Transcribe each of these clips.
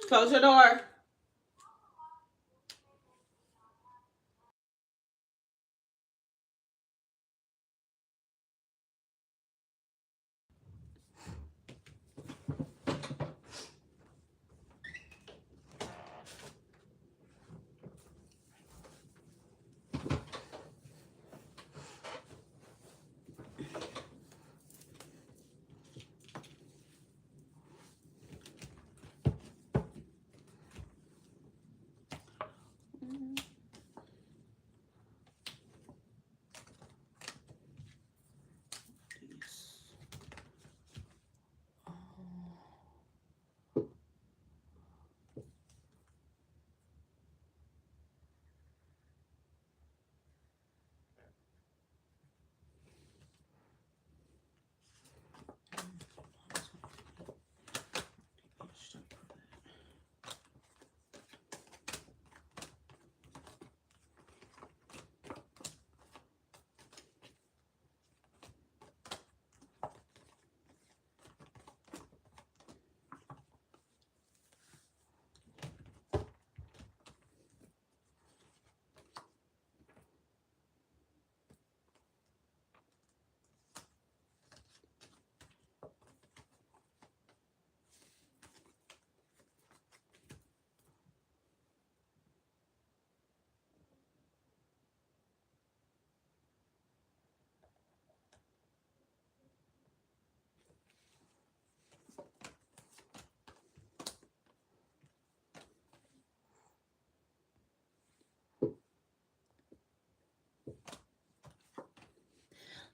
Close your door.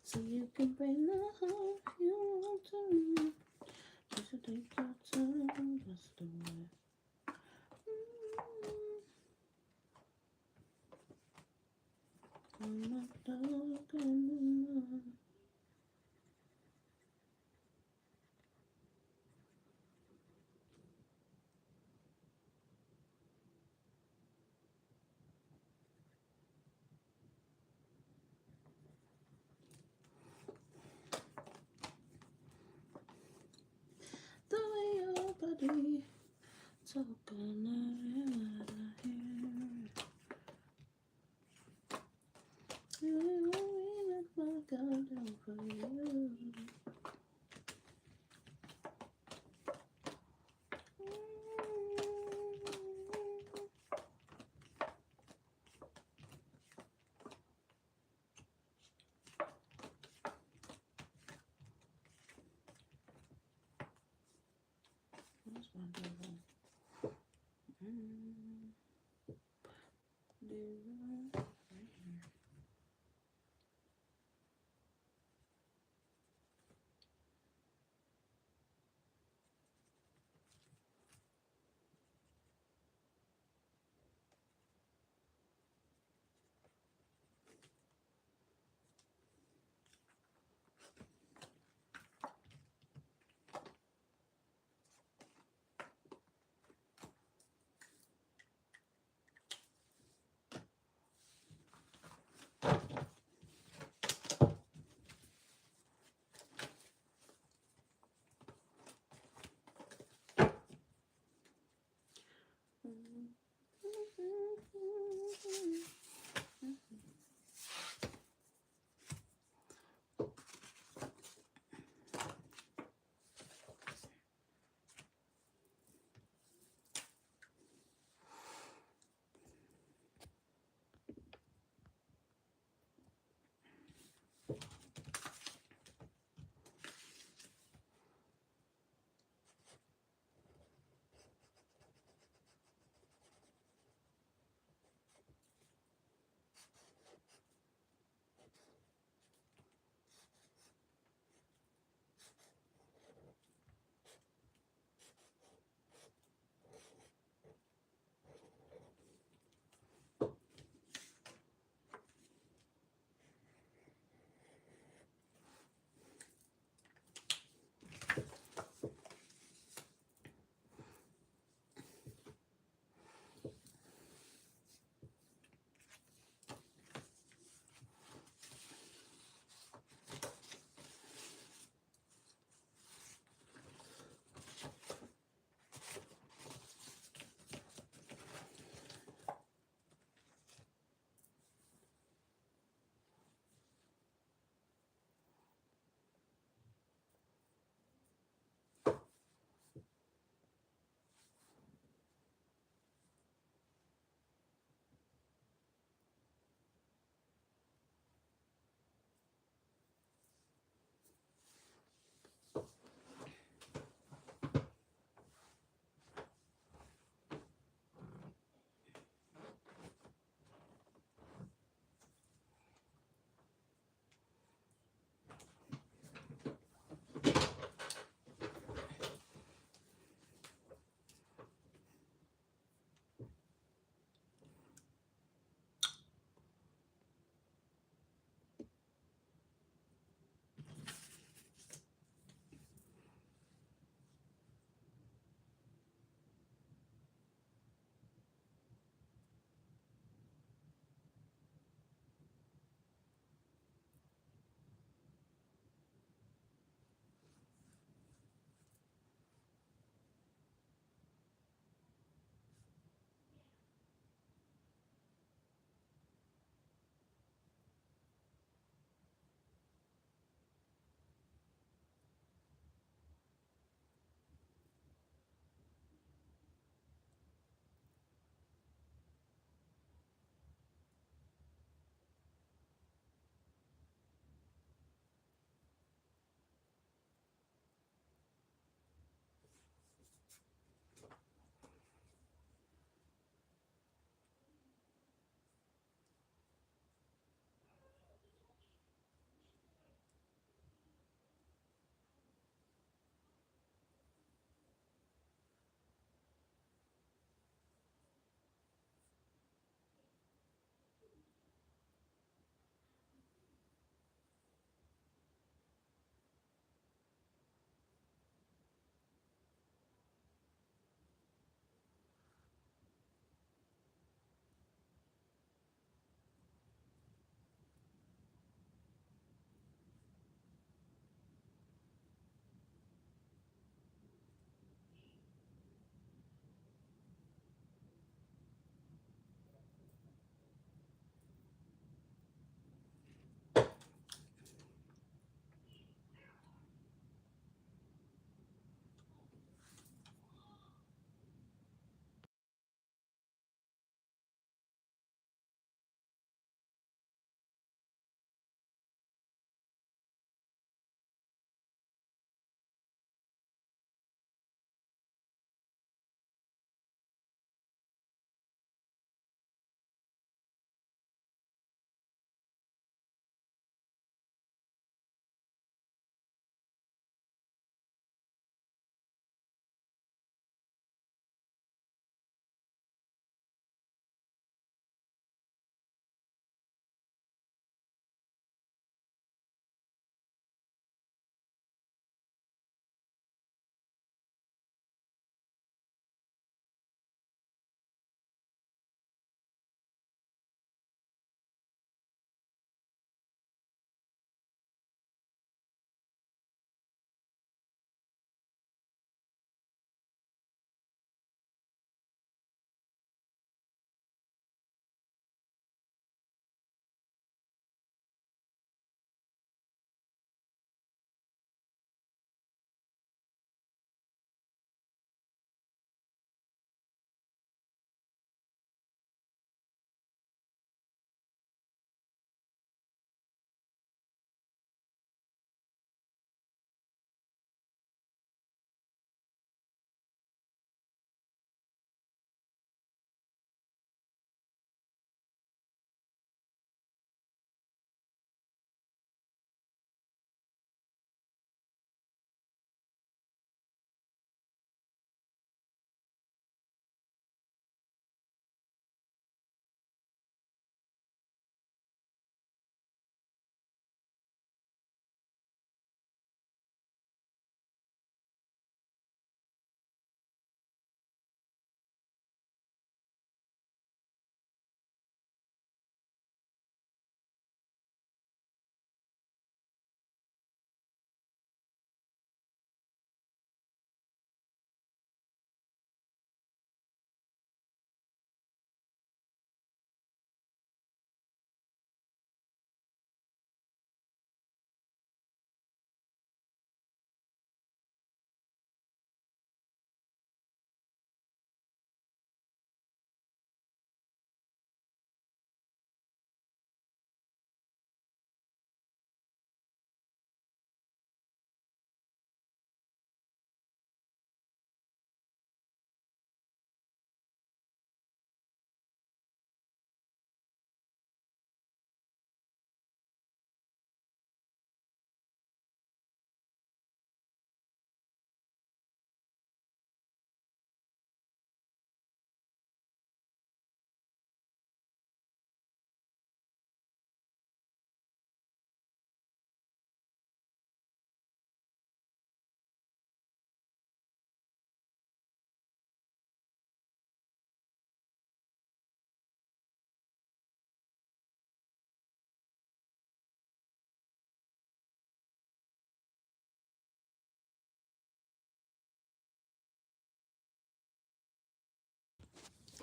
So you can bring the hope you want to. Just to take your time, just do it. I'm not talking. The way your body talking out of here.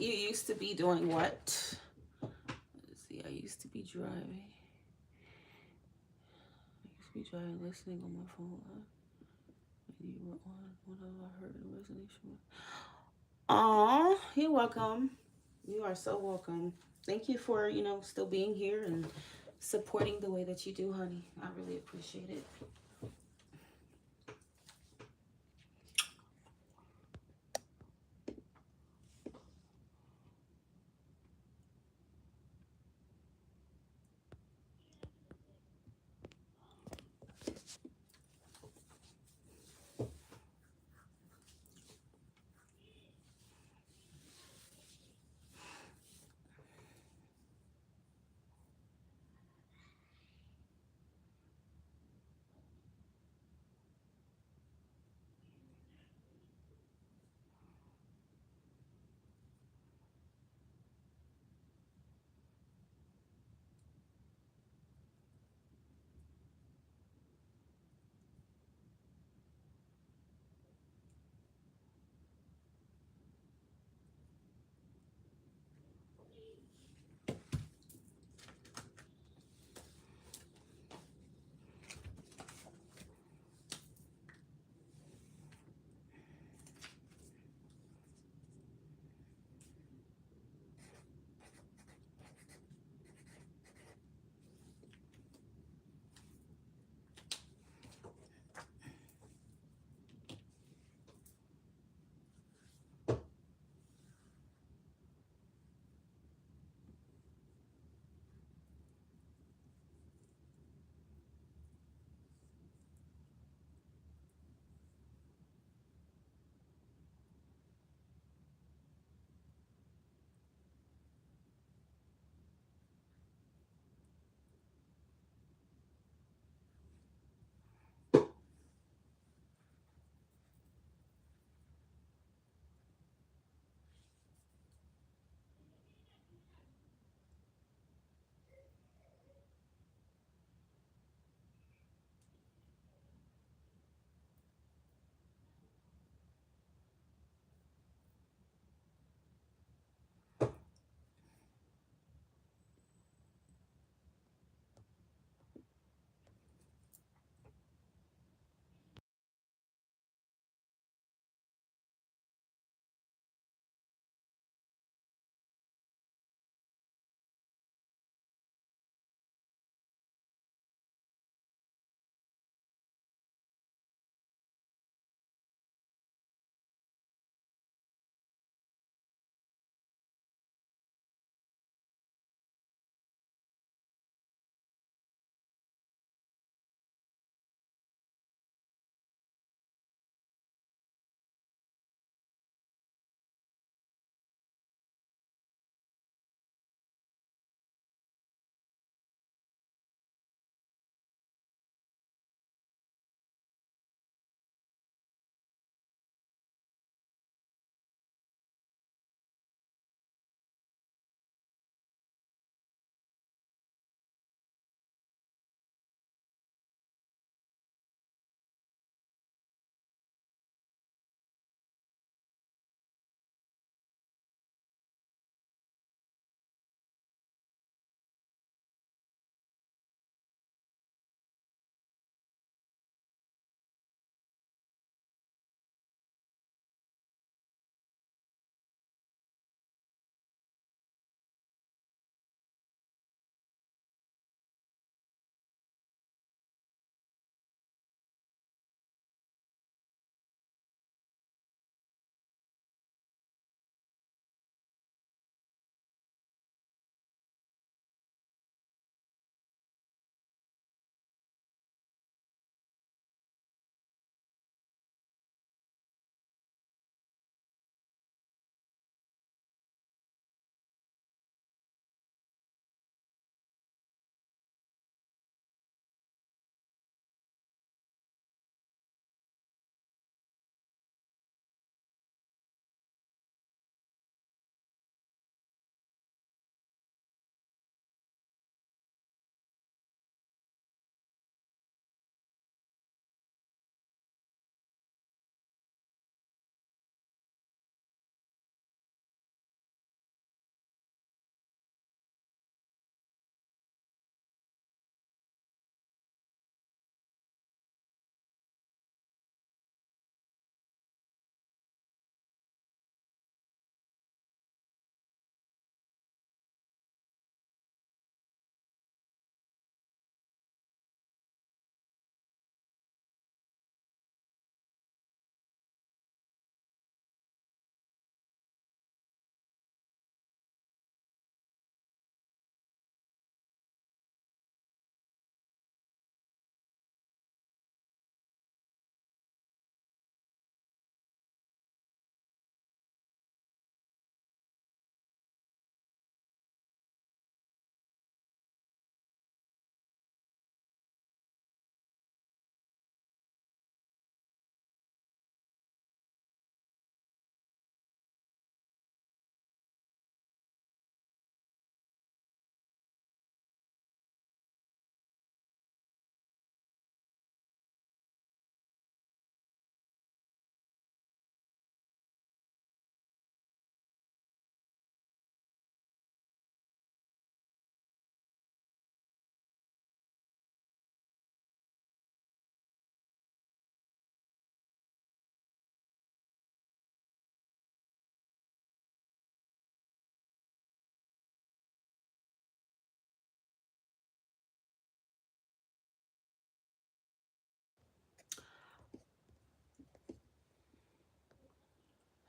You used to be doing what? Let's see, I used to be driving. I used to be driving, listening on my phone. You were on. What have I heard? Resonation. Aw, you're welcome. You are so welcome. Thank you for, still being here and supporting the way that you do, honey. I really appreciate it.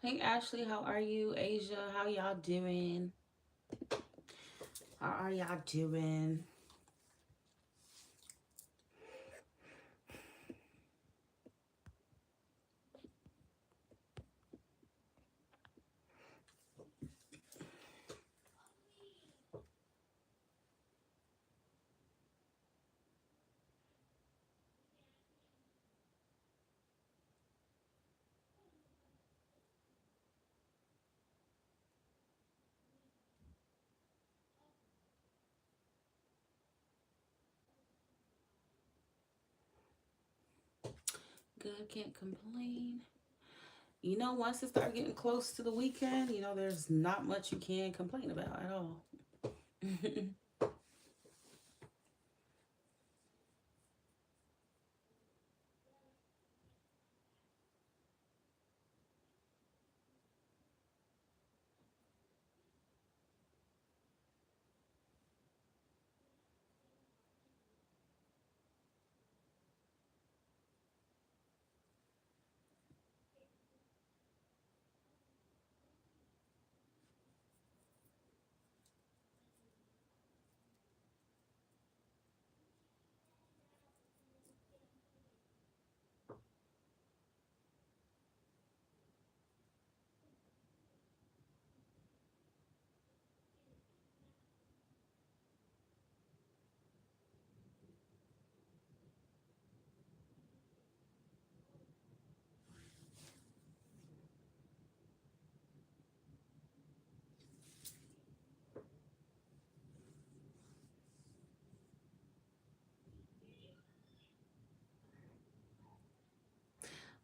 Hey Ashley, how are you? Asia, how y'all doing? How are y'all doing? Good, can't complain. You know, once it starts getting close to the weekend, you know, there's not much you can complain about at all.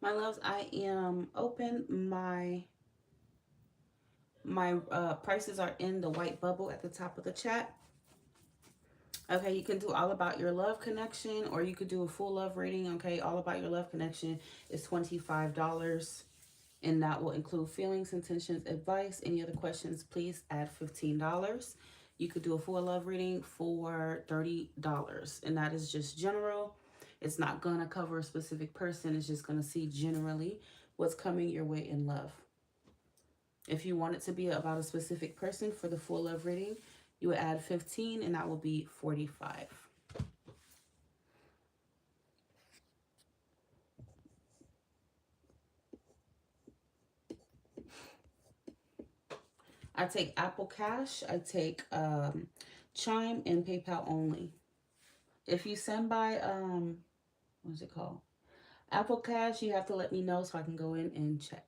My loves, I am open. My prices are in the white bubble at the top of the chat. Okay, you can do all about your love connection, or you could do a full love reading. Okay, all about your love connection is $25, and that will include feelings, intentions, advice. Any other questions, please add $15. You could do a full love reading for $30, and that is just general. It's not gonna cover a specific person. It's just gonna see generally what's coming your way in love. If you want it to be about a specific person for the full love reading, you would add 15, and that will be 45. I take Apple Cash, I take Chime, and PayPal only. If you send by what's it called? Apple Cash, you have to let me know so I can go in and check.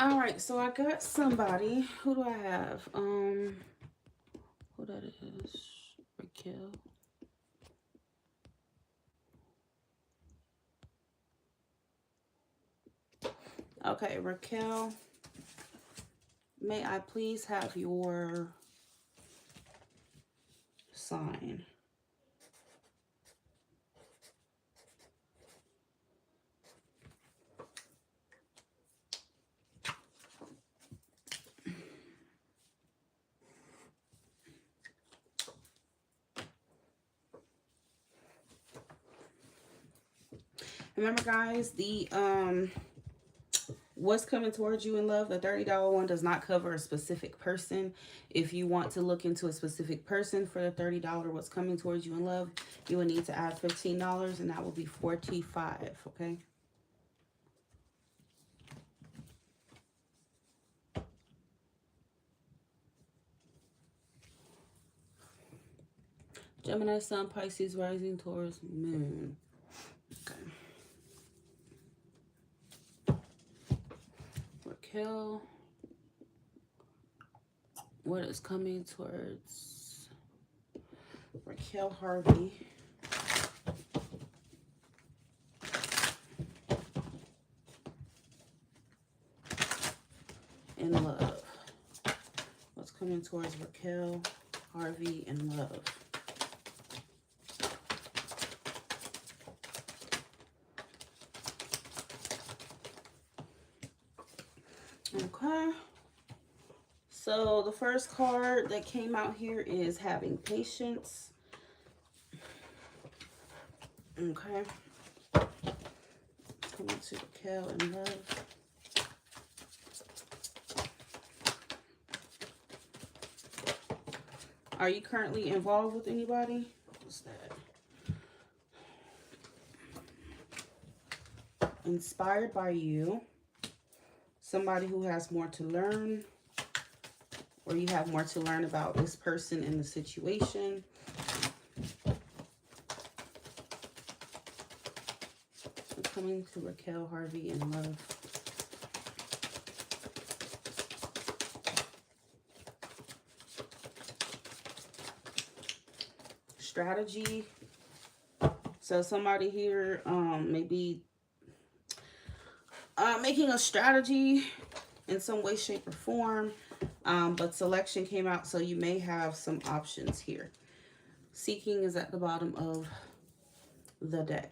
All right, so I got somebody. Who do I have? Who that is? Raquel. Okay, Raquel. May I please have your sign? Remember, guys, the what's coming towards you in love, the $30 one does not cover a specific person. If you want to look into a specific person for the $30 what's coming towards you in love, you will need to add $15, and that will be $45. Okay. Gemini, Sun, Pisces, rising, Taurus, Moon. Okay. Raquel, what is coming towards Raquel Harvey? In love. What's coming towards Raquel Harvey in love? Okay. So the first card that came out here is having patience. Okay. Coming to Raquel in love. Are you currently involved with anybody? What's that? Inspired by you. Somebody who has more to learn. Or you have more to learn about this person in the situation. Coming to Raquel Harvey in love. Strategy. So somebody here maybe making a strategy in some way, shape, or form. But selection came out, so you may have some options here. Seeking is at the bottom of the deck.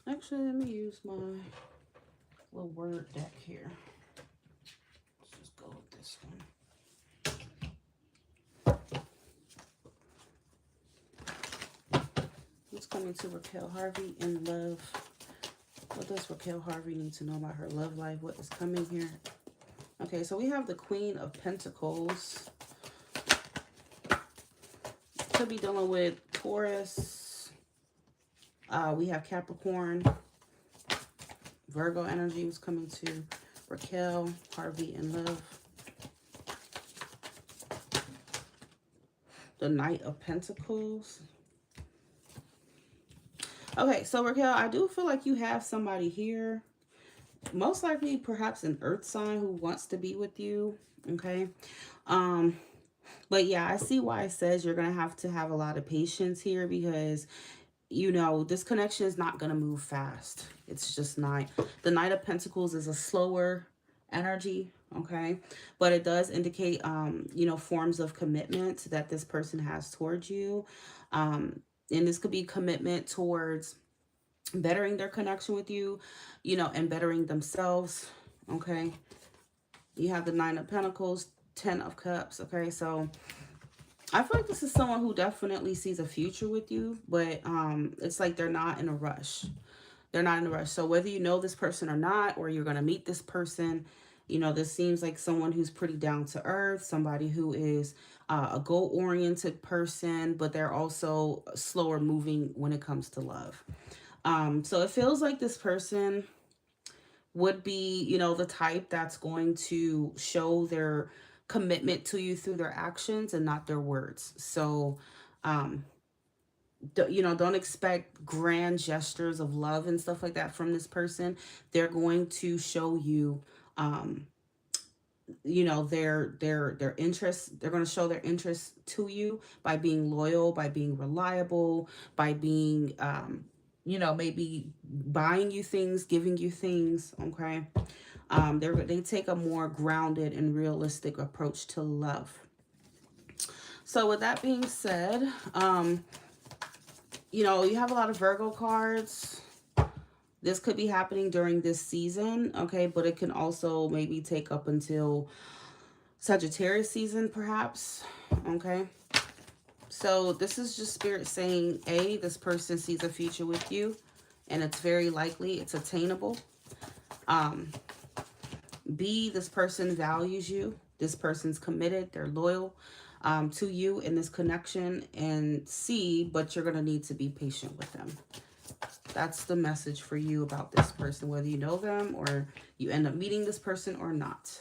Actually, let me use my little word deck here. Let's just go with this one. What's coming to Raquel Harvey in love? What does Raquel Harvey need to know about her love life? What is coming here? Okay, so we have the Queen of Pentacles. Could be dealing with Taurus. We have Capricorn. Virgo energy was coming to Raquel Harvey in love. The Knight of Pentacles. Okay, so Raquel, I do feel like you have somebody here. Most likely, perhaps an earth sign who wants to be with you. Okay. But yeah, I see why it says you're going to have a lot of patience here because, you know, this connection is not going to move fast. It's just not. The Knight of Pentacles is a slower energy, okay? But it does indicate, you know, forms of commitment that this person has towards you. And this could be commitment towards bettering their connection with you, you know, and bettering themselves, okay? You have the Nine of Pentacles, 10 of Cups, okay? So I feel like this is someone who definitely sees a future with you, but it's like they're not in a rush. They're not in a rush. So whether you know this person or not, or you're going to meet this person, you know, this seems like someone who's pretty down to earth, somebody who is a goal-oriented person, but they're also slower moving when it comes to love. So it feels like this person would be, you know, the type that's going to show their commitment to you through their actions and not their words. So, um, you know, don't expect grand gestures of love and stuff like that from this person. They're going to show you, um, you know, their interest. They're going to show their interest to you by being loyal, by being reliable, by being, you know, maybe buying you things, giving you things. Okay. They take a more grounded and realistic approach to love. So with that being said, you know, you have a lot of Virgo cards. This could be happening during this season, okay? But it can also maybe take up until Sagittarius season, perhaps, okay? So this is just Spirit saying, A, this person sees a future with you, and it's very likely it's attainable. B, this person values you. This person's committed. They're loyal to you in this connection. And C, but you're going to need to be patient with them. That's the message for you about this person, whether you know them or you end up meeting this person or not.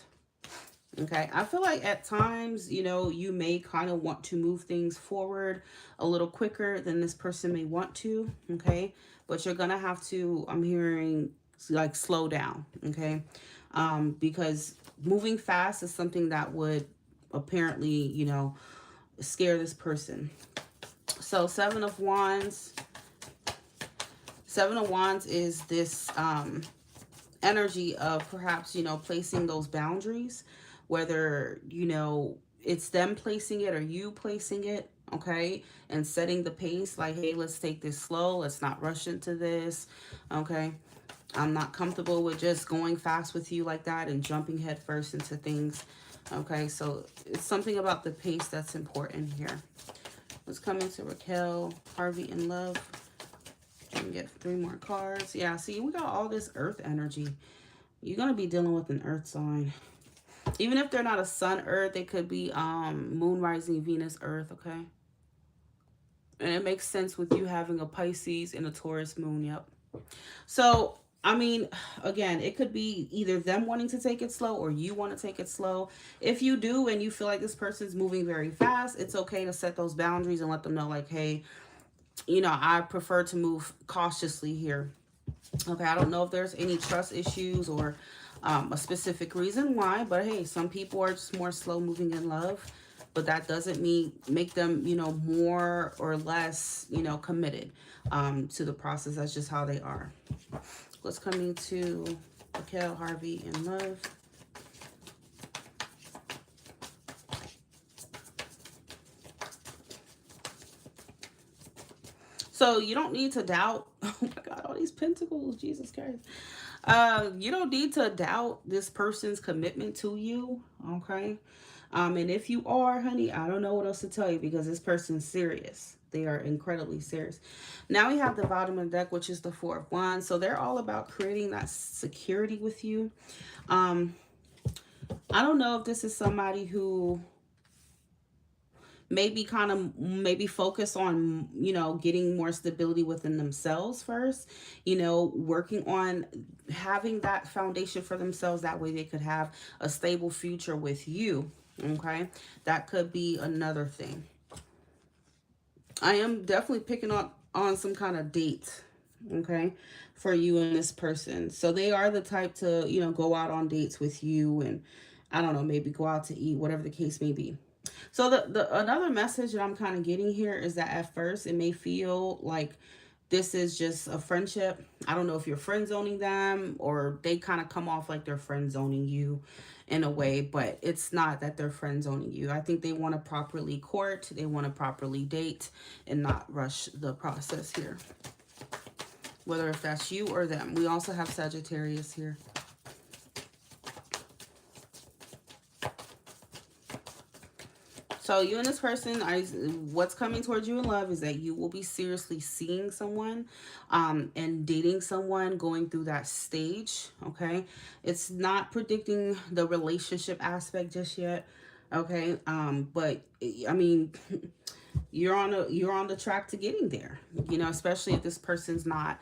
Okay, I feel like at times, you know, you may kind of want to move things forward a little quicker than this person may want to. Okay, but you're going to have to, I'm hearing, like, slow down. Okay, because moving fast is something that would apparently, you know, scare this person. So Seven of Wands. Seven of Wands is this energy of perhaps, you know, placing those boundaries, whether, you know, it's them placing it or you placing it, okay, and setting the pace, like, hey, let's take this slow, let's not rush into this, okay. I'm not comfortable with just going fast with you like that and jumping headfirst into things, okay. So it's something about the pace that's important here. Let's come into Raquel, Harvey, and love. And get 3 more cards. Yeah, see, we got all this earth energy. You're going to be dealing with an earth sign. Even if they're not a sun earth, they could be moon rising Venus earth, okay? And it makes sense with you having a Pisces and a Taurus moon, yep. So, I mean, again, it could be either them wanting to take it slow or you want to take it slow. If you do and you feel like this person's moving very fast, it's okay to set those boundaries and let them know, like, hey, you know, I prefer to move cautiously here. Okay, I don't know if there's any trust issues or a specific reason why, but hey, some people are just more slow moving in love, but that doesn't make them, you know, more or less, you know, committed to the process. That's just how they are. Let's come into Raquel, Harvey, and love. So you don't need to doubt. Oh my God, all these pentacles, Jesus Christ. You don't need to doubt this person's commitment to you, okay? And if you are, honey, I don't know what else to tell you because this person's serious. They are incredibly serious. Now we have the bottom of the deck, which is the Four of Wands. So they're all about creating that security with you. I don't know if this is somebody who maybe focus on, you know, getting more stability within themselves first, you know, working on having that foundation for themselves. That way they could have a stable future with you. Okay. That could be another thing. I am definitely picking up on some kind of date. Okay. For you and this person. So they are the type to, you know, go out on dates with you and I don't know, maybe go out to eat, whatever the case may be. So the another message that I'm kind of getting here is that at first it may feel like this is just a friendship. I don't know if you're friend zoning them or they kind of come off like they're friend zoning you in a way, but it's not that they're friend zoning you. I think they want to properly court, they want to properly date and not rush the process here. Whether if that's you or them. We also have Sagittarius here. So you and this person, what's coming towards you in love is that you will be seriously seeing someone, and dating someone, going through that stage. Okay, it's not predicting the relationship aspect just yet. Okay, but I mean, you're on the track to getting there. You know, especially if this person's not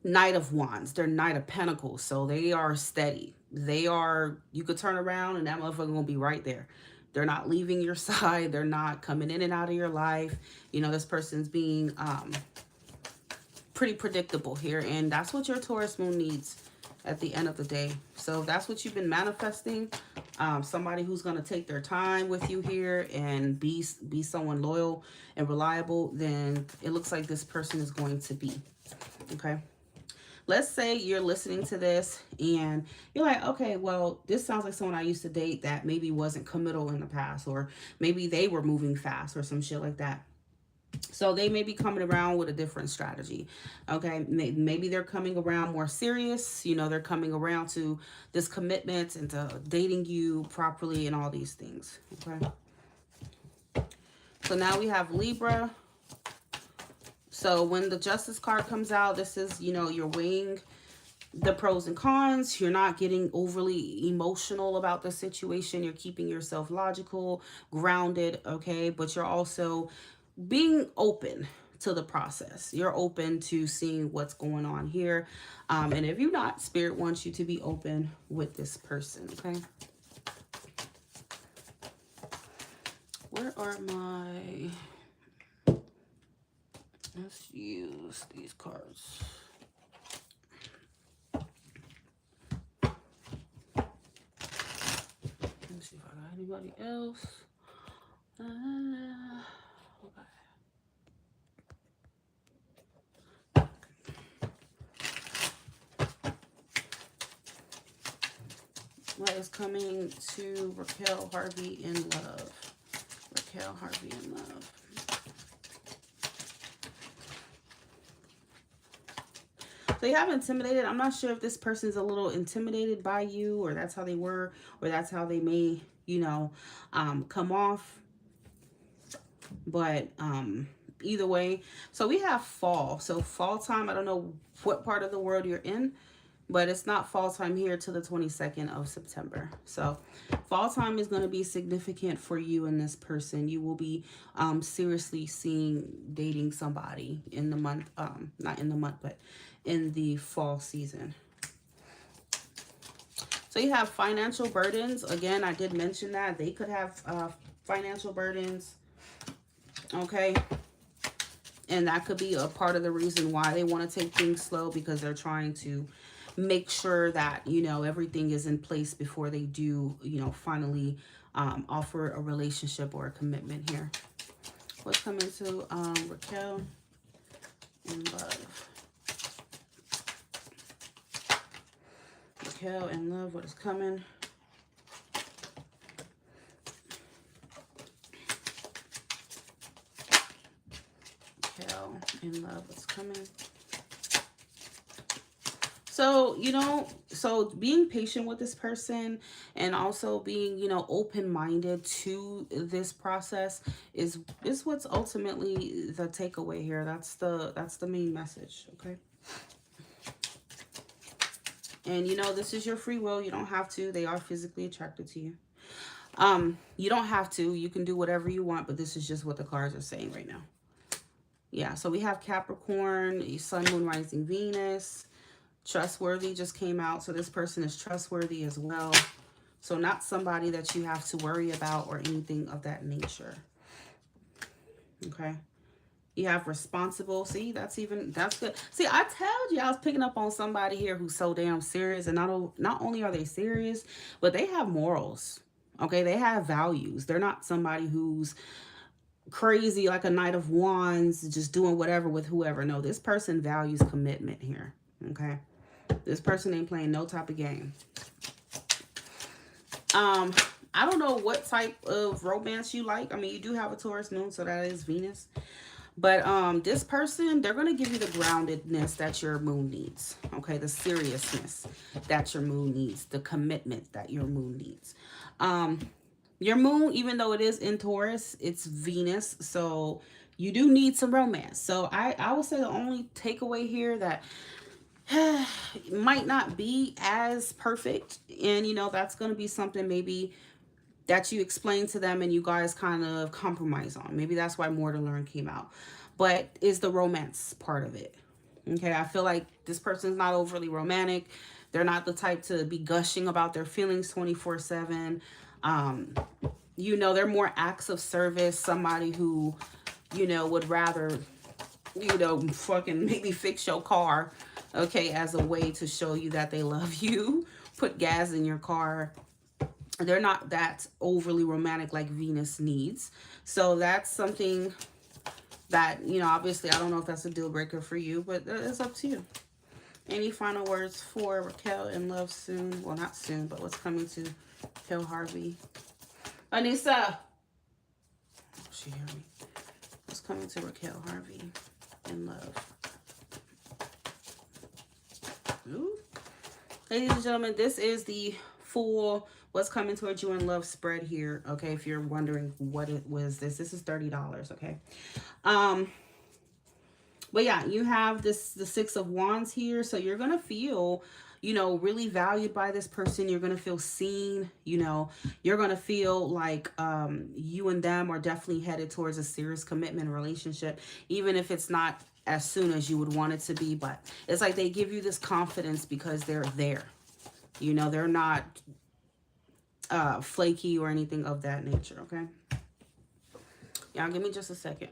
Knight of Wands, they're Knight of Pentacles, so they are steady. They are, you could turn around and that motherfucker gonna be right there. They're not leaving your side. They're not coming in and out of your life. You know, this person's being pretty predictable here, and that's what your Taurus moon needs at the end of the day. So if that's what you've been manifesting, somebody who's going to take their time with you here and be someone loyal and reliable, then it looks like this person is going to be. Okay. Let's say you're listening to this and you're like, okay, well, this sounds like someone I used to date that maybe wasn't committal in the past, or maybe they were moving fast or some shit like that. So they may be coming around with a different strategy. Okay, maybe they're coming around more serious. You know, they're coming around to this commitment and to dating you properly and all these things. Okay. So now we have Libra. So when the Justice card comes out, this is, you know, you're weighing the pros and cons. You're not getting overly emotional about the situation. You're keeping yourself logical, grounded, okay? But you're also being open to the process. You're open to seeing what's going on here. And if you're not, Spirit wants you to be open with this person, okay? Where are my... Let's use these cards. Let's see if I got anybody else. Okay. What is coming to Raquel Harvey in love? Raquel Harvey in love. They have intimidated. I'm not sure if this person's a little intimidated by you, or that's how they were, or that's how they may, you know, come off. But either way, so we have fall. So fall time, I don't know what part of the world you're in, but it's not fall time here till the 22nd of September. So fall time is going to be significant for you and this person. You will be seriously dating somebody in the month, not in the month, but in the fall season. So you have financial burdens. Again, I did mention that they could have financial burdens. Okay. And that could be a part of the reason why they want to take things slow, because they're trying to make sure that, you know, everything is in place before they do, you know, finally offer a relationship or a commitment here. What's coming to Raquel in love? Raquel in love, what is coming? Raquel in love, what's coming? So, you know, so being patient with this person and also being, you know, open-minded to this process is what's ultimately the takeaway here. That's the main message, okay? And, you know, this is your free will. You don't have to. They are physically attracted to you. You don't have to. You can do whatever you want, but this is just what the cards are saying right now. Yeah, so we have Capricorn, Sun, Moon, Rising, Venus. Trustworthy just came out, so this person is trustworthy as well. So not somebody that you have to worry about or anything of that nature. Okay. You have responsible. See, that's good. See, I told you I was picking up on somebody here who's so damn serious, and not only are they serious, but they have morals. Okay, they have values. They're not somebody who's crazy like a Knight of Wands, just doing whatever with whoever. No, this person values commitment here. Okay. This person ain't playing no type of game. I don't know what type of romance you like. I mean, you do have a Taurus moon, so that is Venus. But this person, they're going to give you the groundedness that your moon needs. Okay, the seriousness that your moon needs. The commitment that your moon needs. Your moon, even though it is in Taurus, it's Venus, so you do need some romance. So I would say the only takeaway here that might not be as perfect, and that's going to be something maybe that you explain to them and you guys kind of compromise on. Maybe that's why More to Learn came out. But is the romance part of it. Okay, I feel like this person's not overly romantic. They're not the type to be gushing about their feelings 24/7. Um, they're more acts of service, somebody who, would rather, fucking maybe fix your car, okay, as a way to show you that they love you, put gas in your car. They're not that overly romantic like Venus needs. So that's something that, obviously, I don't know if that's a deal breaker for you, but it's up to you. Any final words for Raquel in love soon? Well, not soon, but what's coming to Raquel Harvey? Anissa! She hear me. What's coming to Raquel Harvey in love? Ooh. Ladies and gentlemen, this is the full what's coming towards you in love spread here. Okay, if you're wondering what it was, this is $30. Okay, but yeah, you have the Six of Wands here, so you're gonna feel, really valued by this person. You're gonna feel seen. You're gonna feel like you and them are definitely headed towards a serious commitment relationship, even if it's not as soon as you would want it to be. But it's like they give you this confidence because they're there. They're not flaky or anything of that nature. Okay, y'all give me just a second.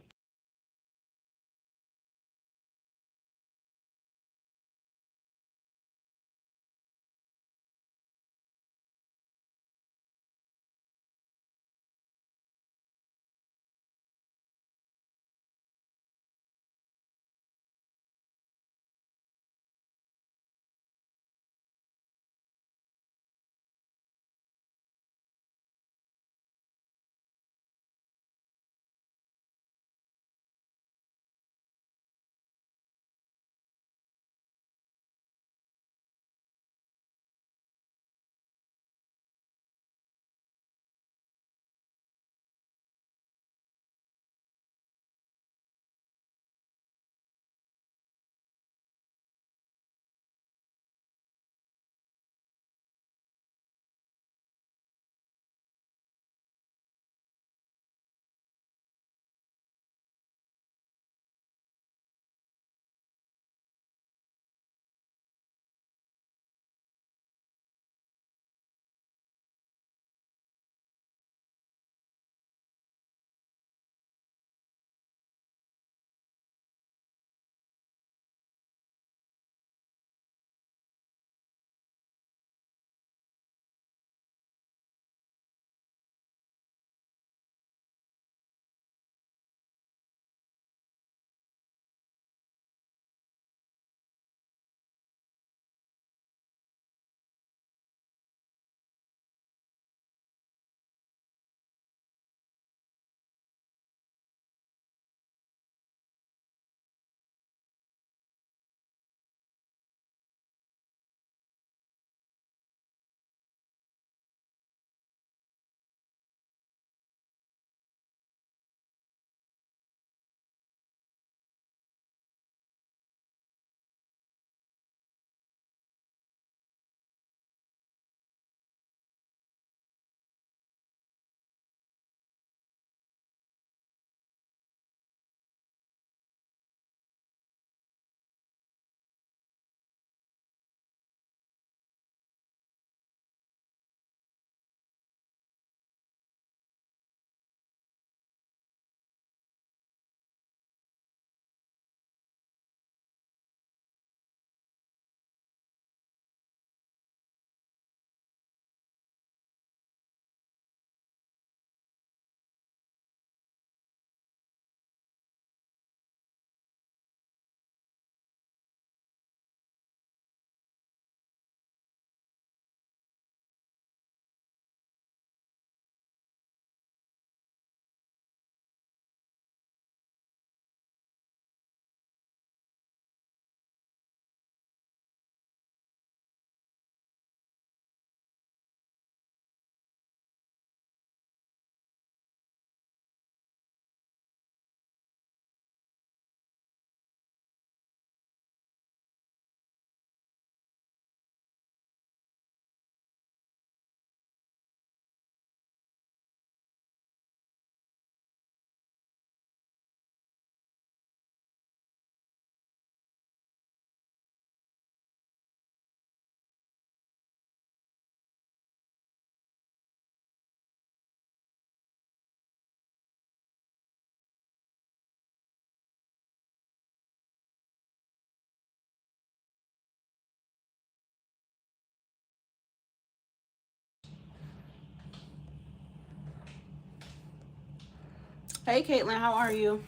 Hey, Caitlin, how are you?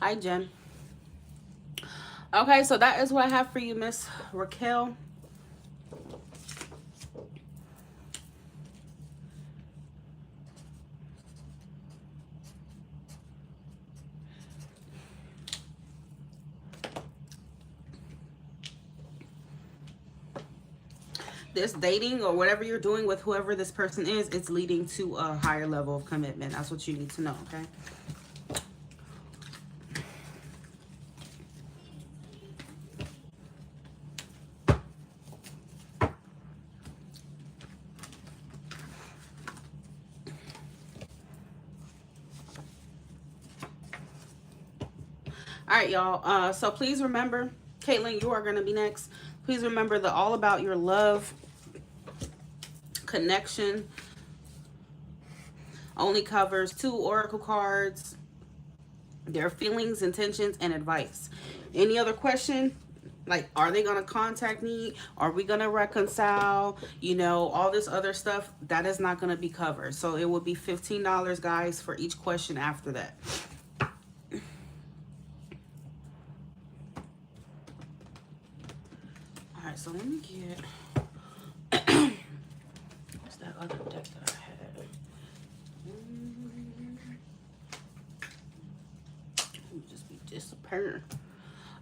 Hi, Jen. Okay, so that is what I have for you, Miss Raquel. This dating or whatever you're doing with whoever this person is, it's leading to a higher level of commitment. That's what you need to know, okay? All right, y'all. So please remember, Caitlin, you are going to be next. Please remember the All About Your Love connection only covers 2 oracle cards, their feelings, intentions, and advice. Any other question? Like, are they going to contact me? Are we going to reconcile? You know, all this other stuff, that is not going to be covered. So it will be $15, guys, for each question after that. All right, so let me get... what's that other deck that I had? Just be disappearing.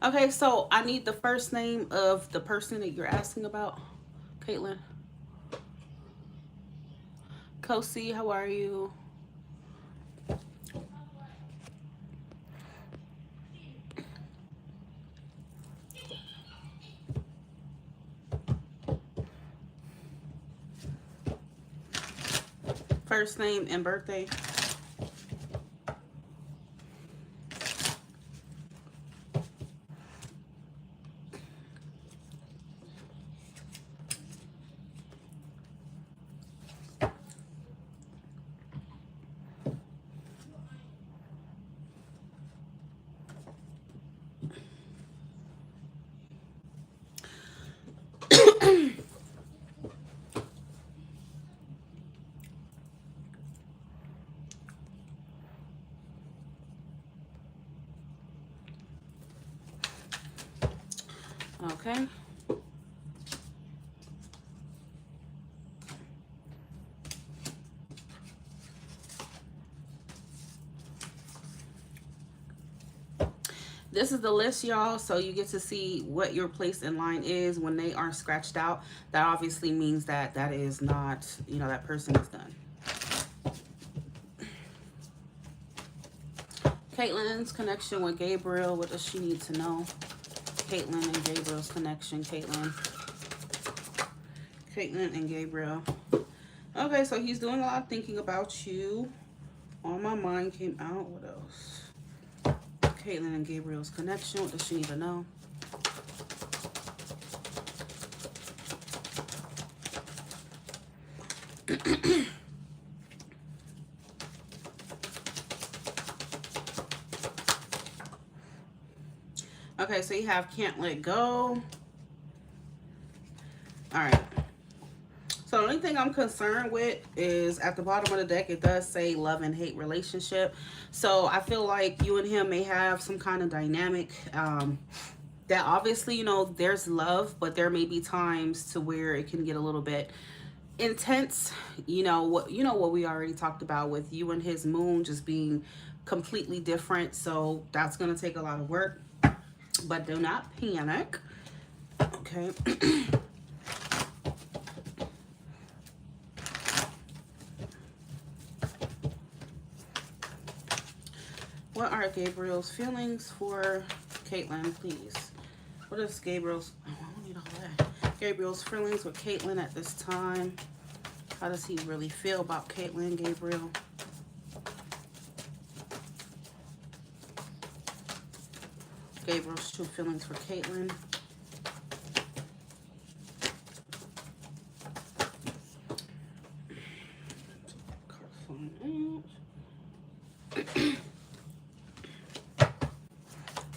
Okay, so I need the first name of the person that you're asking about, Caitlin. Kosi, how are you? First name and birthday. Okay. This is the list, y'all, so you get to see what your place in line is. When they are scratched out, that obviously means that that is not, you know, that person is done. Caitlin's connection with Gabriel. What does she need to know? Caitlin and Gabriel's connection. Caitlin and Gabriel. Okay, so he's doing a lot of thinking about you. On My Mind came out. What else? Caitlin and Gabriel's connection. What does she need to know? Okay, so you have Can't Let Go. All right. So the only thing I'm concerned with is at the bottom of the deck, it does say love and hate relationship. So I feel like you and him may have some kind of dynamic that obviously, you know, there's love, but there may be times to where it can get a little bit intense. You know what we already talked about with you and his moon just being completely different. So that's going to take a lot of work, but do not panic. Okay. What are Gabriel's feelings for Caitlin, please? What is Gabriel's... oh, I don't need all that. Gabriel's feelings with Caitlin at this time. How does he really feel about Caitlin, Gabriel? Gabriel's true feelings for Caitlin.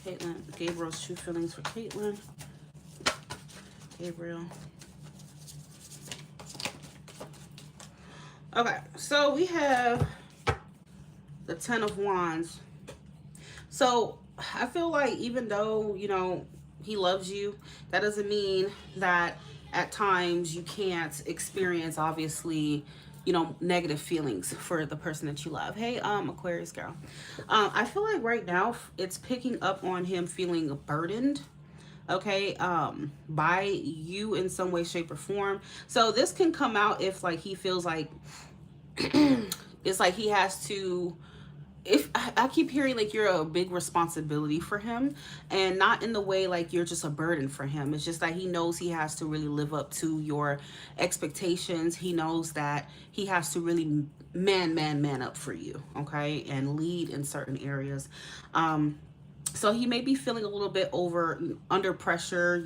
Caitlin, Gabriel's true feelings for Caitlin. Gabriel. Okay, so we have the Ten of Wands. So I feel like even though, he loves you, that doesn't mean that at times you can't experience, obviously, negative feelings for the person that you love. Hey, Aquarius girl. I feel like right now it's picking up on him feeling burdened, okay, by you in some way, shape, or form. So this can come out if like he feels like it's like he has to, if I keep hearing like you're a big responsibility for him, and not in the way like you're just a burden for him. It's just that he knows he has to really live up to your expectations. He knows that he has to really man up for you, okay, and lead in certain areas. So he may be feeling a little bit under pressure,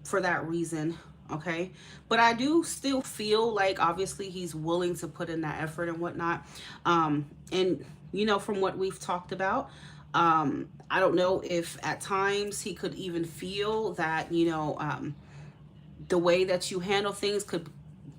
for that reason. Okay. But I do still feel like obviously he's willing to put in that effort and whatnot. And from what we've talked about, I don't know if at times he could even feel that, the way that you handle things could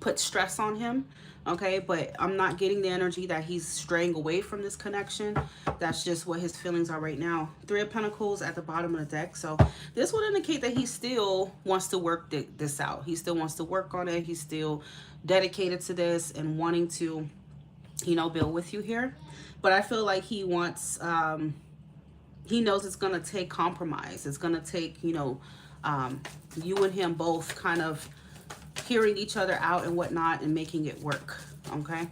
put stress on him. Okay, but I'm not getting the energy that he's straying away from this connection. That's just what his feelings are right now. Three of Pentacles at the bottom of the deck. So this would indicate that he still wants to work this out. He still wants to work on it. He's still dedicated to this and wanting to, build with you here. But I feel like he wants, he knows it's going to take compromise. It's going to take, you and him both kind of hearing each other out and whatnot and making it work. Okay.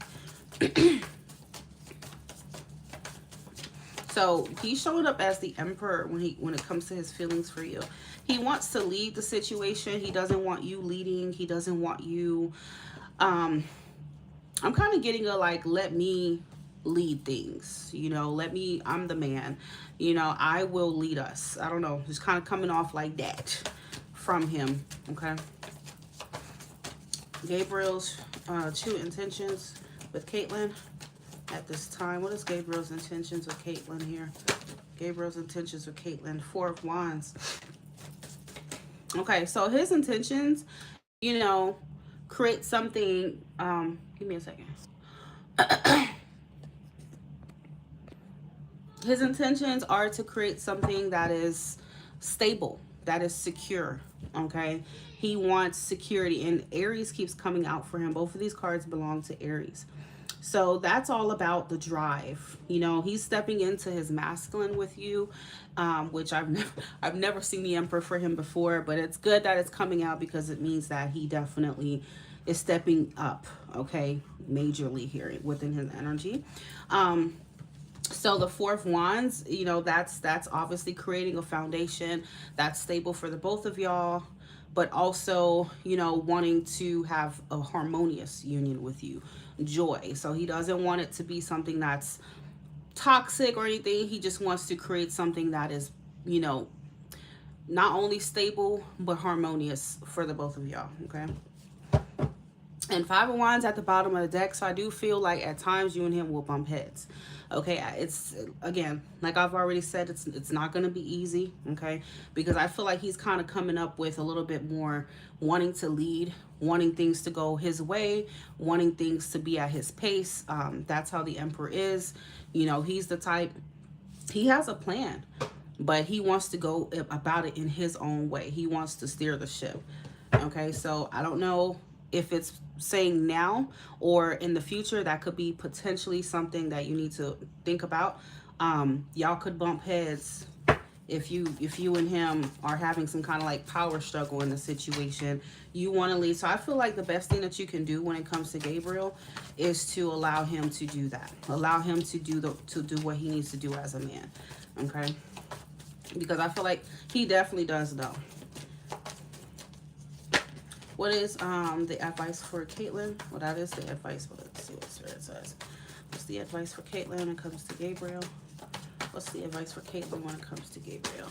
So he's showing up as the Emperor when it comes to his feelings for you. He wants to lead the situation. He doesn't want you leading. He doesn't want you. I'm kind of getting a like, let me lead things. I'm the man. I will lead us. I don't know. Just kind of coming off like that from him. Okay. Gabriel's true intentions with Caitlin at this time. What is Gabriel's intentions with Caitlin here? Gabriel's intentions with Caitlin. Four of Wands. Okay, so his intentions, create something. Give me a second. His intentions are to create something that is stable, that is secure. Okay, he wants security, and Aries keeps coming out for him. Both of these cards belong to Aries. So that's all about the drive. He's stepping into his masculine with you, which I've never seen the Emperor for him before, but it's good that it's coming out because it means that he definitely is stepping up, okay, majorly here within his energy. So the Four of Wands, that's obviously creating a foundation that's stable for the both of y'all, but also, wanting to have a harmonious union with you, joy. So he doesn't want it to be something that's toxic or anything. He just wants to create something that is, not only stable, but harmonious for the both of y'all, okay? And Five of Wands at the bottom of the deck. So I do feel like at times you and him will bump heads. Okay, it's, again, like I've already said, it's not going to be easy, okay? Because I feel like he's kind of coming up with a little bit more wanting to lead, wanting things to go his way, wanting things to be at his pace. That's how the Emperor is. He's the type, he has a plan, but he wants to go about it in his own way. He wants to steer the ship, okay? So I don't know if it's saying now or in the future. That could be potentially something that you need to think about. Y'all could bump heads if you and him are having some kind of like power struggle in the situation. You want to lead. So I feel like the best thing that you can do when it comes to Gabriel is to allow him to do that. Allow him to do what he needs to do as a man. Okay? Because I feel like he definitely does know. What is the advice for Caitlin? Well, that is the advice. But let's see what Spirit says. What's the advice for Caitlin when it comes to Gabriel? What's the advice for Caitlin when it comes to Gabriel?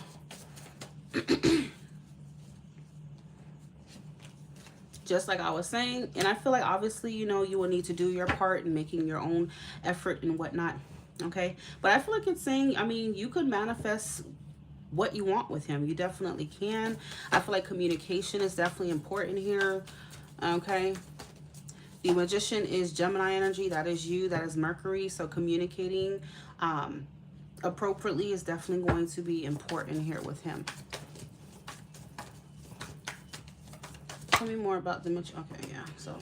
Just like I was saying, and I feel like obviously, you will need to do your part in making your own effort and whatnot. Okay? But I feel like it's saying, you could manifest what you want with him. You definitely can. I feel like communication is definitely important here. Okay. The Magician is Gemini energy. That is you. That is Mercury. So communicating appropriately is definitely going to be important here with him. Tell me more about the Magician. Okay, yeah. So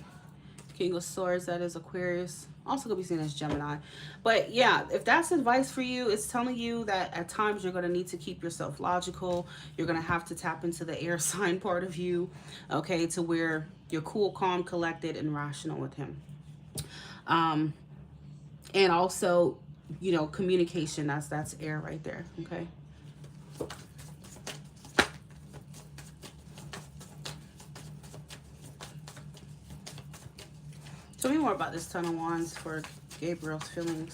King of Swords, that is Aquarius. Also could be seen as Gemini. But yeah, if that's advice for you, it's telling you that at times you're going to need to keep yourself logical. You're going to have to tap into the air sign part of you, okay, to where you're cool, calm, collected, and rational with him. And also, you know, communication, that's air right there, okay? Tell me more about this Ten of Wands for Gabriel's feelings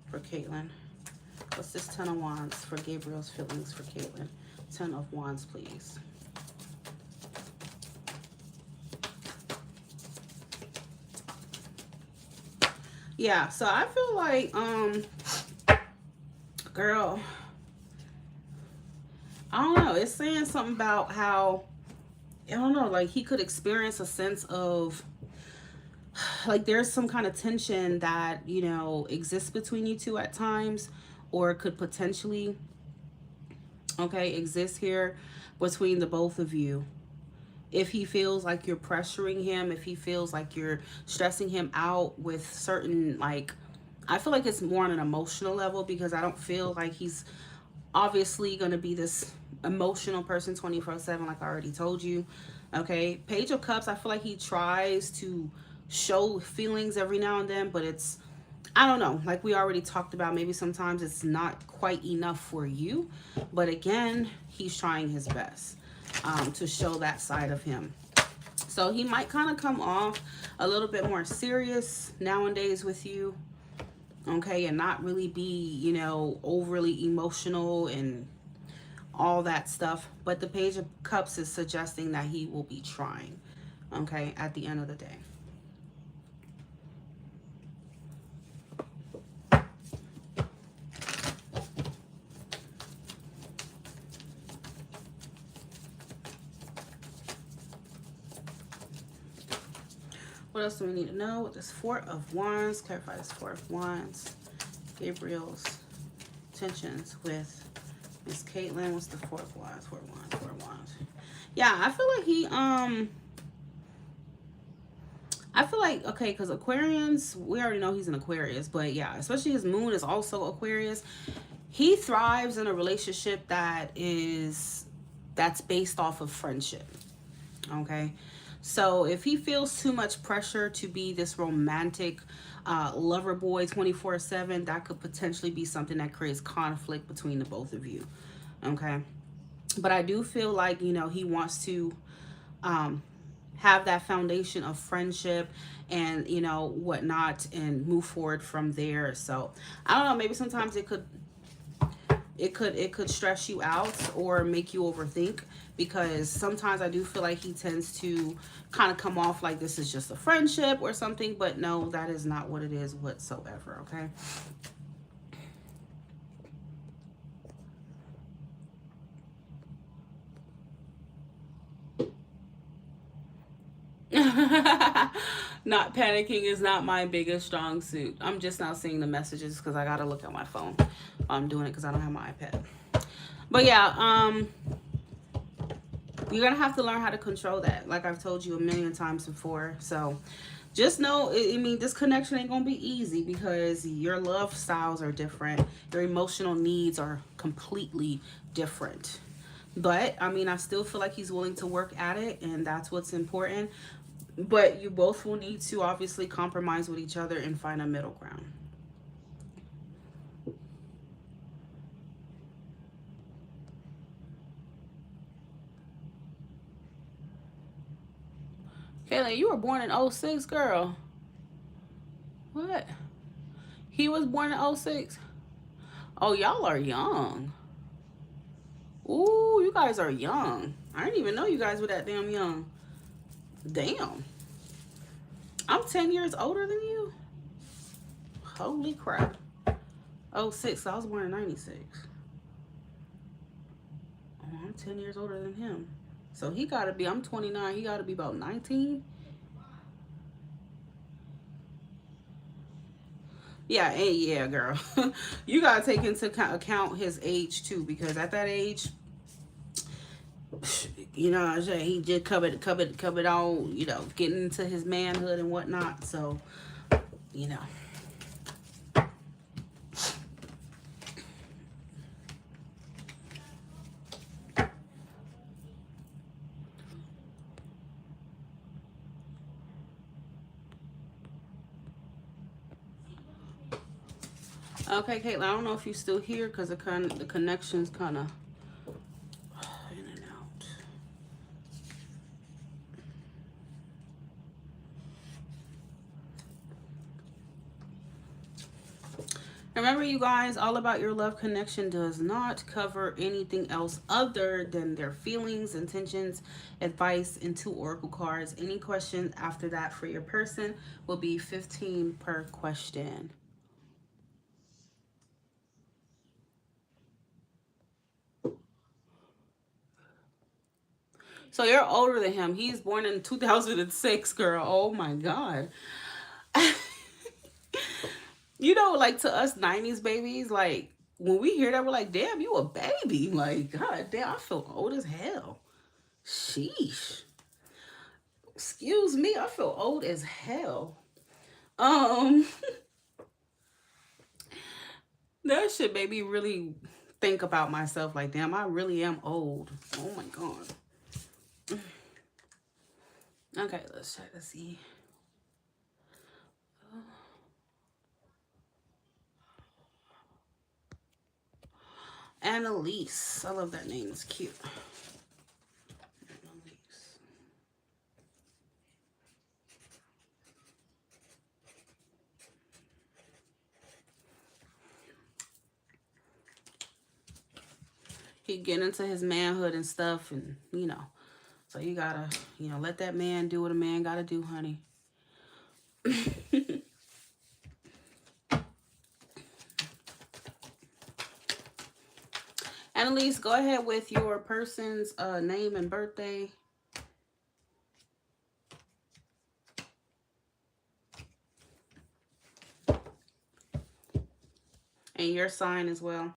for Caitlin. What's this Ten of Wands for Gabriel's feelings for Caitlin? Ten of Wands, please. Yeah, so I feel like, girl, I don't know. It's saying something about how, I don't know, like he could experience a sense of, like there's some kind of tension that, you know, exists between you two at times, or could potentially, okay, exist here between the both of you. If he feels like you're pressuring him, if he feels like you're stressing him out with certain, like, I feel like it's more on an emotional level, because I don't feel like he's obviously going to be this emotional person 24/7, like I already told you. Okay, Page of Cups, I feel like he tries to show feelings every now and then, but it's, I don't know, like we already talked about, maybe sometimes it's not quite enough for you, but again, he's trying his best to show that side of him. So he might kind of come off a little bit more serious nowadays with you, okay, and not really be, you know, overly emotional and all that stuff. But the Page of Cups is suggesting that he will be trying, okay, at the end of the day. What else do we need to know with this Four of Wands? Clarify this Four of Wands. Gabriel's tensions with Miss Caitlin. What's the Four of Wands? Four of Wands. Four of Wands. Yeah, I feel like he I feel like, okay, because Aquarians, we already know he's an Aquarius, but yeah, especially his moon is also Aquarius. He thrives in a relationship that's based off of friendship. Okay, so if he feels too much pressure to be this romantic lover boy 24/7, that could potentially be something that creates conflict between the both of you. Okay, but I do feel like, you know, he wants to have that foundation of friendship and, you know, whatnot, and move forward from there. So I don't know, maybe sometimes it could stress you out or make you overthink, because sometimes I do feel like he tends to kind of come off like this is just a friendship or something, but no, that is not what it is whatsoever. Okay. Not panicking is not my biggest strong suit. I'm just now seeing the messages because I gotta look at my phone. I'm doing it because I don't have my iPad. But yeah, you're gonna have to learn how to control that, like I've told you a million times before. So just know, I mean, this connection ain't gonna be easy, because your love styles are different, your emotional needs are completely different. But I mean, I still feel like he's willing to work at it, and that's what's important. But you both will need to obviously compromise with each other and find a middle ground. Kayla, you were born in 06, girl. What? He was born in 06? Oh, y'all are young. Ooh, you guys are young. I didn't even know you guys were that damn young. Damn. I'm 10 years older than you? Holy crap. 06, so I was born in 96. Oh, I'm 10 years older than him. So he gotta be, I'm 29, he gotta be about 19. Yeah, and yeah, girl. You gotta take into account his age too, because at that age, you know, what I'm saying, he just covered all, you know, getting into his manhood and whatnot. So, you know. Okay, Caitlin, I don't know if you're still here because the connection's kind of in and out. Remember, you guys, all about your love connection does not cover anything else other than their feelings, intentions, advice, and 2 oracle cards. Any questions after that for your person will be 15 per question. So you're older than him. He's born in 2006, girl. Oh my God. You know, like to us 90s babies, like when we hear that, we're like, damn, you a baby. Like, God damn, I feel old as hell. Sheesh. Excuse me, I feel old as hell. Um, that shit made me really think about myself. Like, damn, I really am old. Oh my God. Okay, let's try to see. Annalise. I love that name. It's cute. Annalise. He get into his manhood and stuff, and you know, so you gotta, you know, let that man do what a man gotta do, honey. Annalise, go ahead with your person's name and birthday. And your sign as well.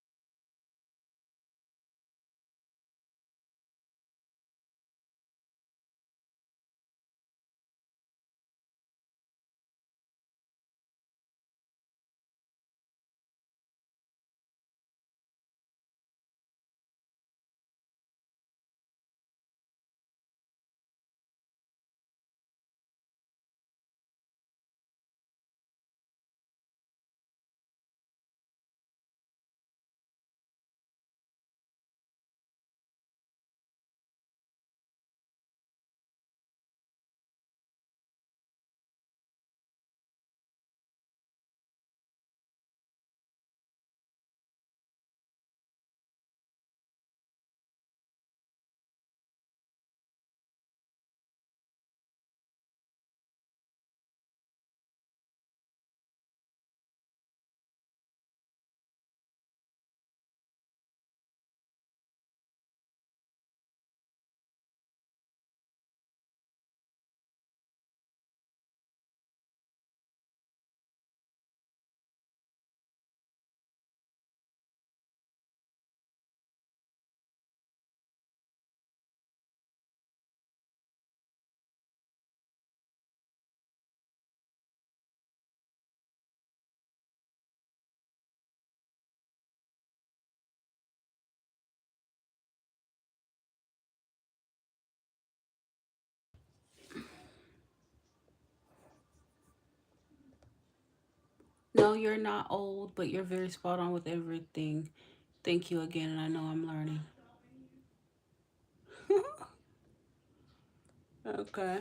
No, you're not old, but you're very spot on with everything. Thank you again, and I know I'm learning. Okay.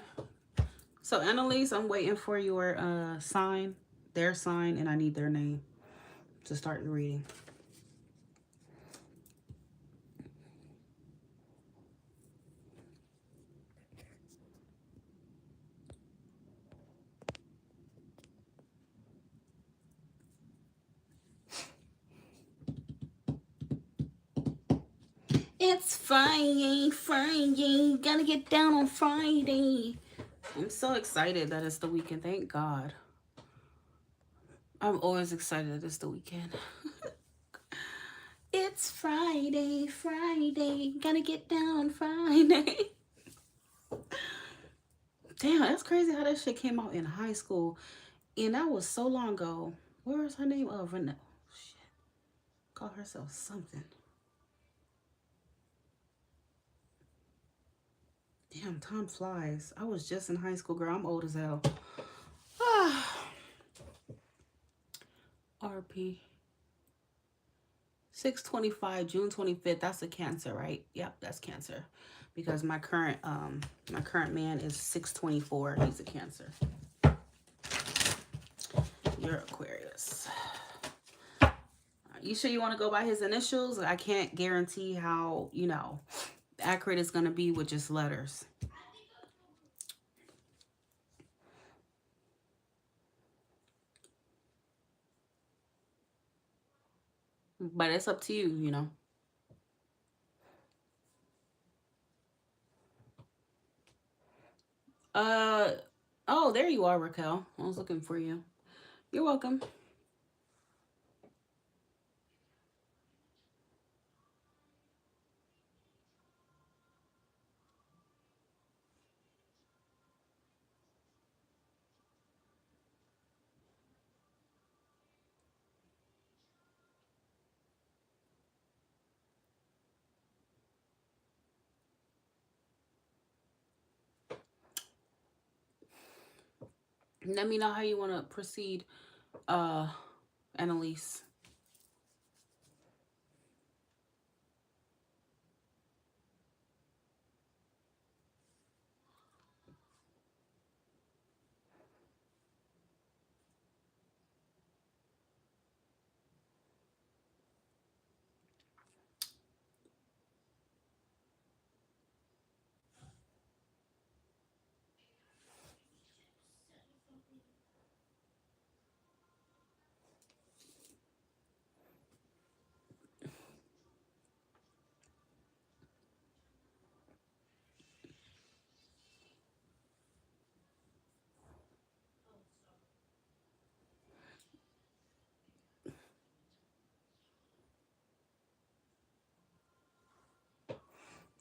So, Annalise, I'm waiting for your sign, their sign, and I need their name to start the reading. It's Friday. Gotta get down on Friday. I'm so excited that it's the weekend. Thank God. I'm always excited that it's the weekend. It's Friday, Friday, gotta get down Friday. Damn, that's crazy how that shit came out in high school. And that was so long ago. Where was her name? Oh, Renee. Shit. Call herself something. Damn, time flies. I was just in high school, girl. I'm old as hell. RP. 6/25, June 25th. That's a Cancer, right? Yep, that's Cancer. Because my current man is 6/24. He's a Cancer. You're Aquarius. You sure you want to go by his initials? I can't guarantee how, accurate it's going to be with just letters. But it's up to you, Oh, there you are, Raquel. I was looking for you. You're welcome. Let me know how you want to proceed, Annalise.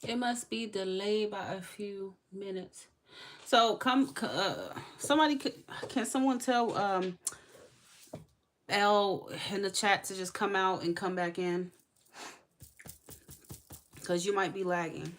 It must be delayed by a few minutes. So somebody can someone tell L in the chat to just come out and come back in, because you might be lagging.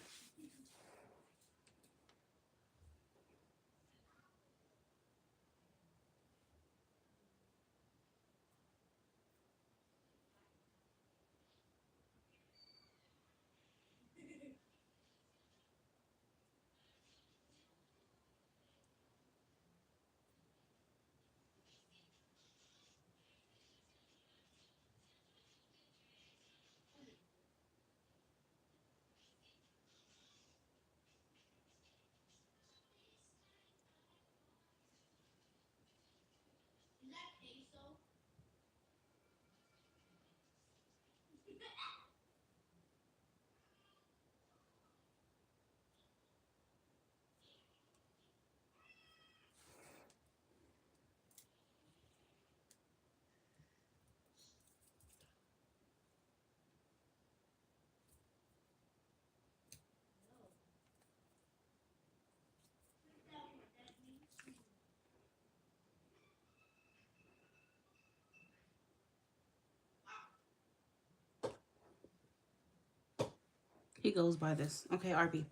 He goes by this. Okay, RB.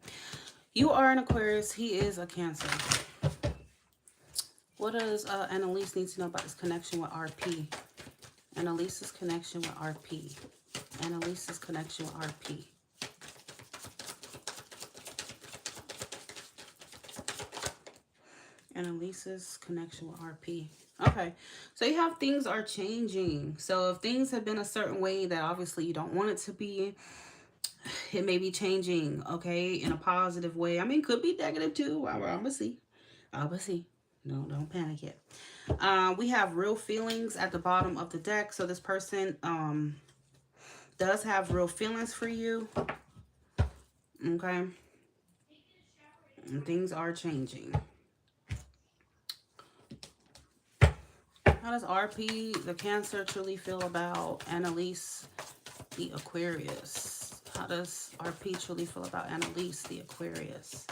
You are an Aquarius. He is a Cancer. What does Annalise need to know about his connection with RP? Annalise's connection with RP. Annalise's connection with RP. Annalise's connection with RP. Okay, so you have things are changing. So if things have been a certain way that obviously you don't want it to be, it may be changing, okay, in a positive way. I mean, could be negative too. I'm gonna see. I'm gonna see. No, don't panic yet. We have real feelings at the bottom of the deck. So this person does have real feelings for you. Okay. And things are changing. How does RP, the Cancer, truly feel about Annalise, the Aquarius? How does RP truly feel about Annalise, the Aquarius?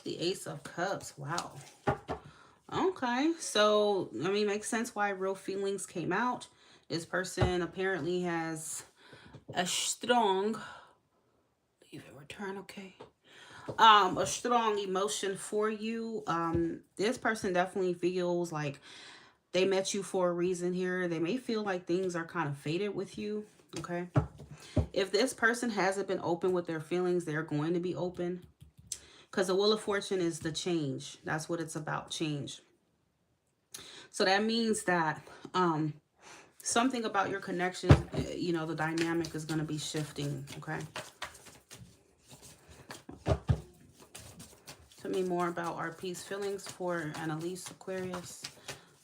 The Ace of Cups. Wow. Okay. So, I mean, makes sense why real feelings came out. This person apparently has a strong... Leave it, return, okay. A strong emotion for you. This person definitely feels like they met you for a reason here. They may feel like things are kind of faded with you. Okay. If this person hasn't been open with their feelings, they're going to be open. Because the Wheel of Fortune is the change. That's what it's about, change. So that means that something about your connection, you know, the dynamic is going to be shifting. Okay. Tell me more about RP's feelings for Annalise, Aquarius.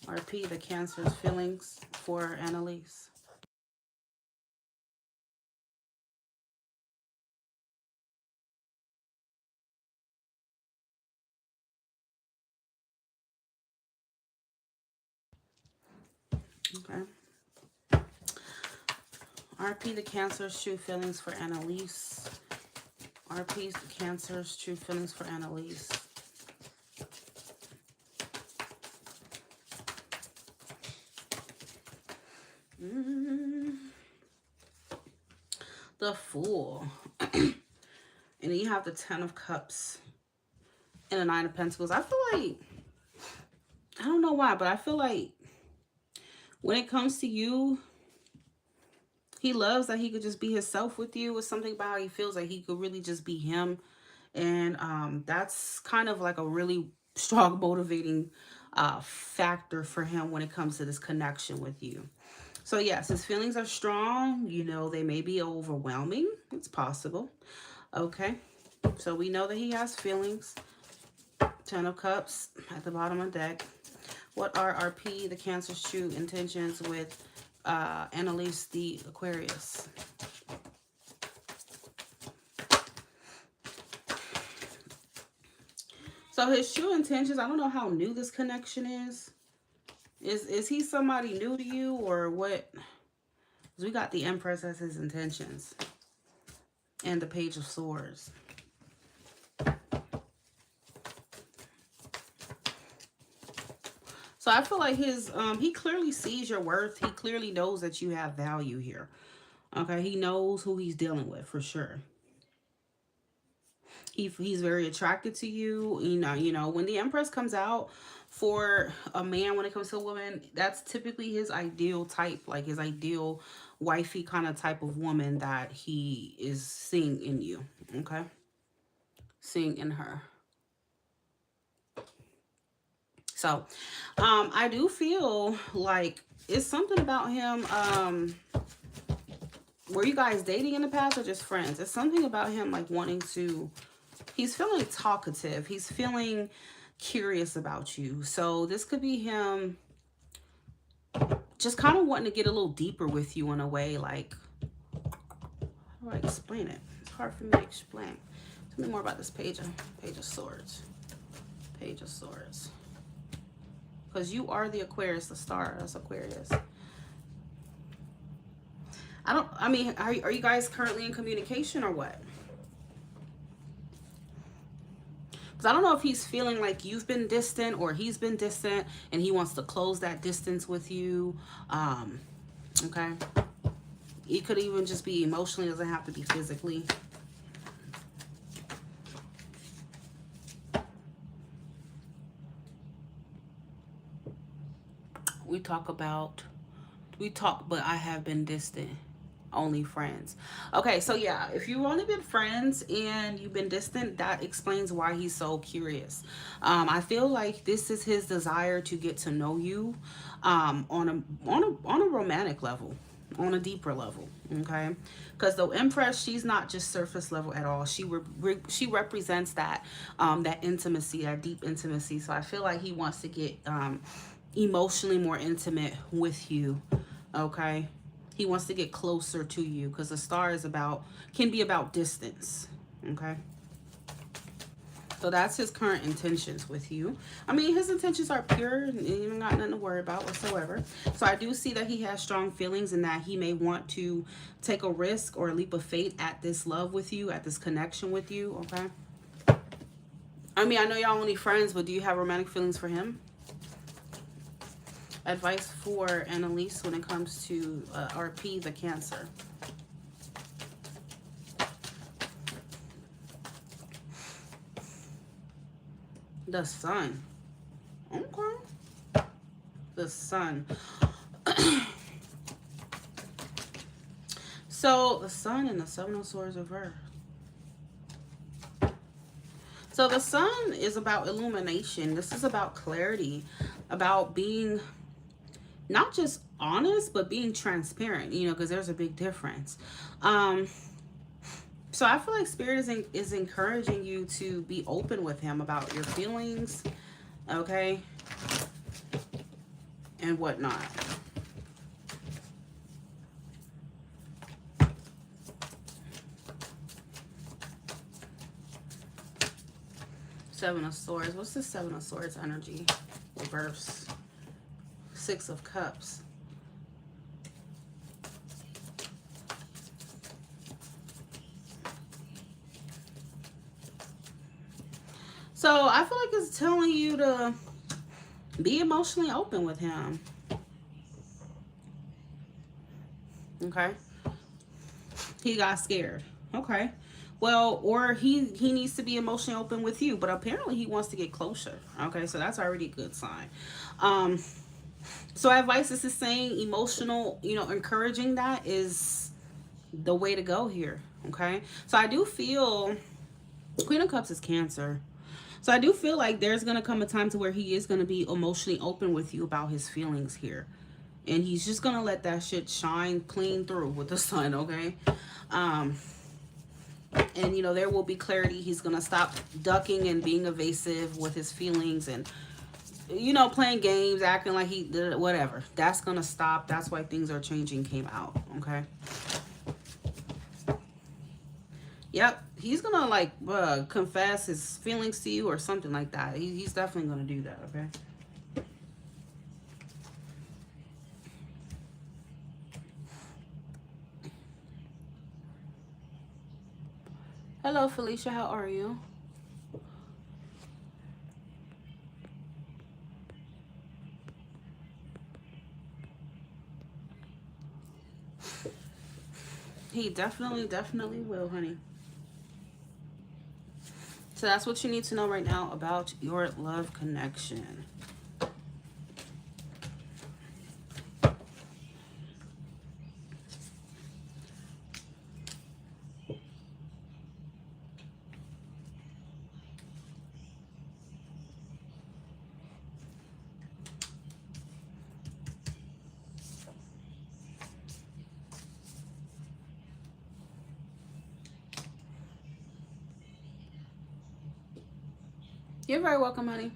RP, the Cancer's feelings for Annalise. Okay. RP, the Cancer's true feelings for Annalise. RP's the Cancer's true feelings for Annalise. The Fool. And then you have the Ten of Cups and the Nine of Pentacles. I feel like, I don't know why, but I feel like when it comes to you, he loves that he could just be himself with you. It's something about how he feels like he could really just be him. And that's kind of like a really strong motivating factor for him when it comes to this connection with you. So yes, his feelings are strong. You know, they may be overwhelming. It's possible. Okay. So we know that he has feelings. Ten of Cups at the bottom of the deck. What are RP, the Cancer's true intentions with Annalise, the Aquarius? So his true intentions, I don't know how new this connection is. Is he somebody new to you or what? Because we got the Empress as his intentions. And the Page of Swords. So I feel like he clearly sees your worth. He clearly knows that you have value here. Okay, he knows who he's dealing with for sure. He's very attracted to you. You know, when the Empress comes out for a man, when it comes to a woman, that's typically his ideal type, like his ideal wifey kind of type of woman that he is seeing in you. Okay, seeing in her. So, I do feel like it's something about him. Were you guys dating in the past or just friends? It's something about him like wanting to. He's feeling talkative. He's feeling curious about you. So this could be him just kind of wanting to get a little deeper with you in a way. Like, how do I explain it? It's hard for me to explain. Tell me more about this Page of Swords. Page of Swords. Because you are the Aquarius, the star. That's Aquarius. I mean, are you guys currently in communication or what? Because I don't know if he's feeling like you've been distant or he's been distant and he wants to close that distance with you. Okay. It could even just be emotionally, doesn't have to be physically. We talk, but I have been distant. Only friends. Okay, so yeah, if you've only been friends and you've been distant, that explains why he's so curious. I feel like this is his desire to get to know you on a romantic level, on a deeper level. Okay, because the Empress, she's not just surface level at all. She represents that that intimacy, that deep intimacy. So I feel like he wants to get emotionally more intimate with you. Okay. He wants to get closer to you because the star is can be about distance. Okay. So that's his current intentions with you. I mean, his intentions are pure and you ain't got nothing to worry about whatsoever. So I do see that he has strong feelings and that he may want to take a risk or a leap of faith at this love with you, at this connection with you, okay? I mean, I know y'all only friends, but do you have romantic feelings for him? Advice for Annalise when it comes to RP, the Cancer. The Sun. Okay. The Sun. So, the Sun and the Seven of Swords reversed. So, the Sun is about illumination. This is about clarity, about being not just honest, but being transparent, you know, because there's a big difference. So I feel like Spirit is encouraging you to be open with him about your feelings, okay, and whatnot. Seven of Swords. What's the Seven of Swords energy? Reverse. Six of Cups. So I feel like it's telling you to be emotionally open with him. Okay. He got scared. Okay. Well, or he needs to be emotionally open with you, but apparently he wants to get closer. Okay, so that's already a good sign. So advice is saying emotional, you know, encouraging that is the way to go here. Okay. So I do feel Queen of Cups is Cancer. So I do feel like there's going to come a time to where he is going to be emotionally open with you about his feelings here. And he's just going to let that shit shine clean through with the Sun, okay? And, you know, there will be clarity. He's going to stop ducking and being evasive with his feelings and, you know, playing games, acting like he did whatever. That's going to stop. That's why things are changing came out, okay? Yep, he's gonna like confess his feelings to you or something like that. He's definitely gonna do that, okay? Hello, Felicia, how are you? He definitely will, honey. So that's what you need to know right now about your love connection. You're very welcome, honey.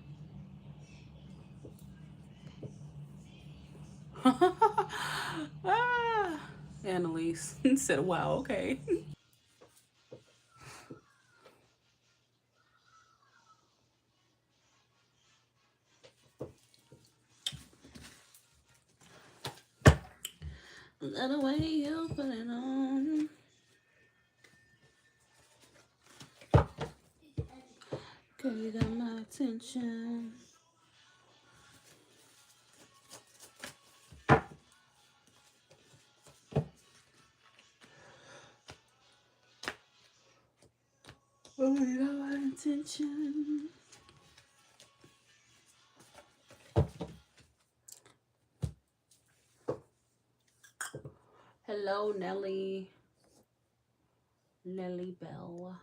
Ah, Annalise said, wow, okay. The way you put it on. Girl, you got my attention. Oh, you got my attention. Hello, Nelly. Nelly Bell.